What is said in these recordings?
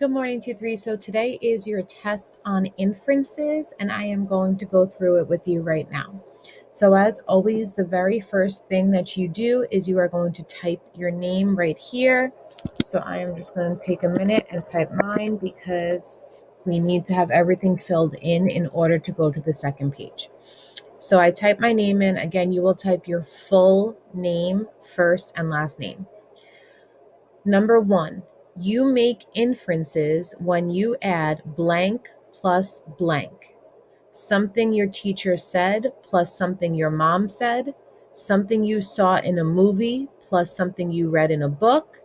Good morning, 2-3. So today is your test on inferences, and I am going to go through it with you right now. So as always, the very first thing that you do is you are going to type your name right here. So I am just going to take a minute and type mine because we need to have everything filled in order to go to the second page. So I type my name in. Again, you will type your full name, first and last name. Number 1, you make inferences when you add blank plus blank. Something your teacher said plus something your mom said, something you saw in a movie plus something you read in a book,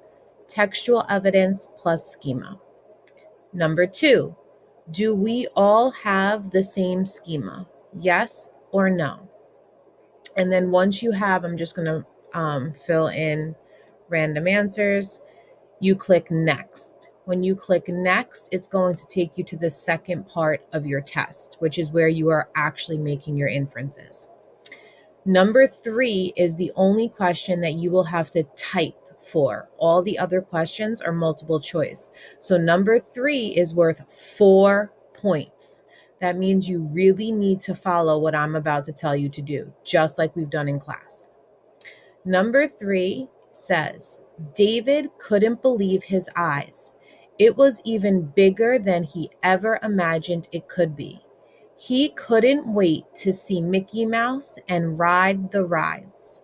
textual evidence plus schema. Number 2, do we all have the same schema? Yes or no? And then once you have, I'm just going to fill in random answers. You click next. When you click next, it's going to take you to the second part of your test, which is where you are actually making your inferences. Number 3 is the only question that you will have to type for. All the other questions are multiple choice. So number 3 is worth 4 points. That means you really need to follow what I'm about to tell you to do, just like we've done in class. Number 3 says, David couldn't believe his eyes. It was even bigger than he ever imagined it could be. He couldn't wait to see Mickey Mouse and ride the rides.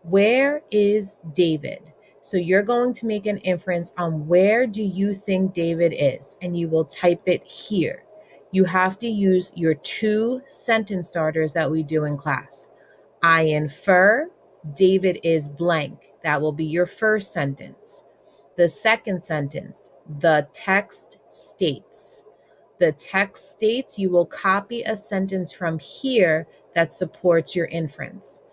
Where is David? So you're going to make an inference on where do you think David is, and you will type it here. You have to use your 2 sentence starters that we do in class. I infer David is blank. That will be your first sentence. The second sentence, the text states. The text states, you will copy a sentence from here that supports your inference.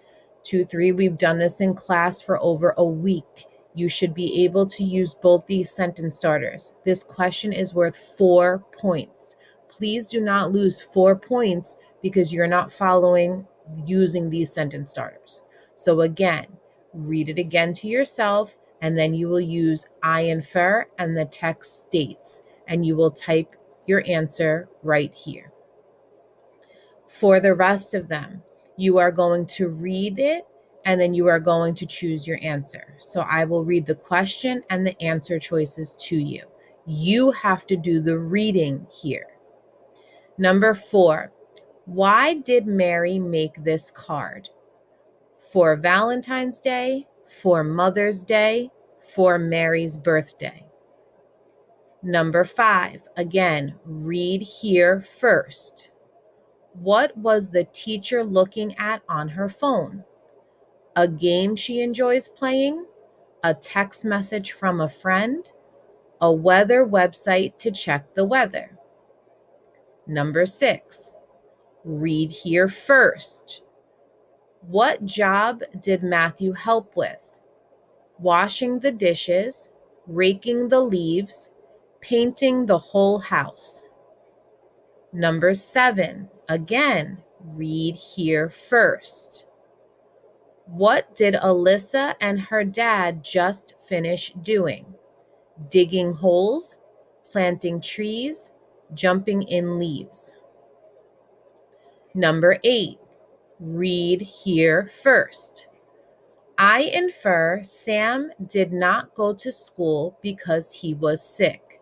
2-3, we've done this in class for over a week. You should be able to use both these sentence starters. This question is worth 4 points. Please do not lose 4 points because you're not following using these sentence starters. So again, read it again to yourself, and then you will use I infer and the text states, and you will type your answer right here. For the rest of them, you are going to read it, and then you are going to choose your answer. So I will read the question and the answer choices to you. You have to do the reading here. Number 4, why did Mary make this card? For Valentine's Day, for Mother's Day, for Mary's birthday. Number 5, again, read here first. What was the teacher looking at on her phone? A game she enjoys playing? A text message from a friend? A weather website to check the weather? Number 6, read here first. What job did Matthew help with? Washing the dishes, raking the leaves, painting the whole house. Number 7, again, read here first. What did Alyssa and her dad just finish doing? Digging holes, planting trees, jumping in leaves. Number 8, read here first. I infer Sam did not go to school because he was sick.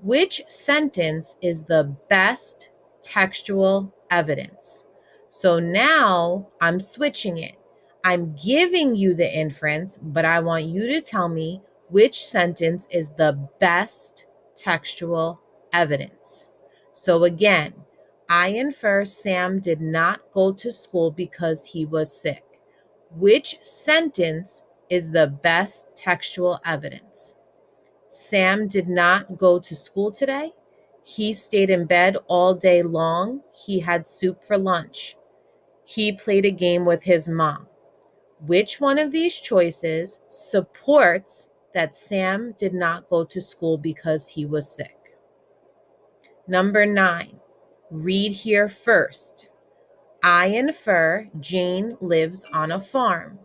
Which sentence is the best textual evidence? So now I'm switching it. I'm giving you the inference, but I want you to tell me which sentence is the best textual evidence. So again, I infer Sam did not go to school because he was sick. Which sentence is the best textual evidence? Sam did not go to school today. He stayed in bed all day long. He had soup for lunch. He played a game with his mom. Which one of these choices supports that Sam did not go to school because he was sick? Number 9, read here first. I infer Jane lives on a farm.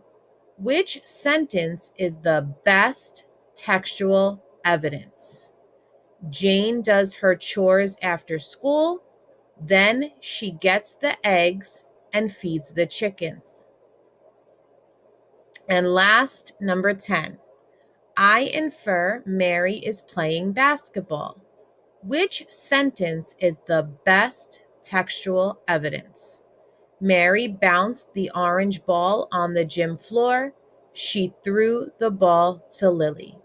Which sentence is the best textual evidence? Jane does her chores after school. Then she gets the eggs and feeds the chickens. And last, number 10. I infer Mary is playing basketball. Which sentence is the best textual evidence? Mary bounced the orange ball on the gym floor. She threw the ball to Lily.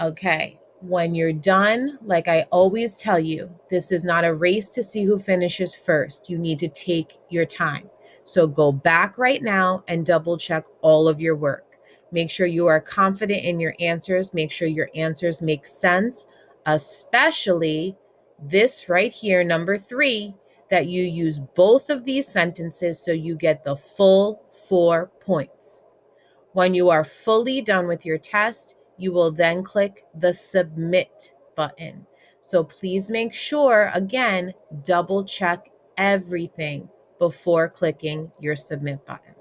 Okay, when you're done, like I always tell you, this is not a race to see who finishes first. You need to take your time. So go back right now and double check all of your work. Make sure you are confident in your answers. Make sure your answers make sense, especially this right here, number 3, that you use both of these sentences so you get the full 4 points. When you are fully done with your test, you will then click the submit button. So please make sure, again, double check everything before clicking your submit button.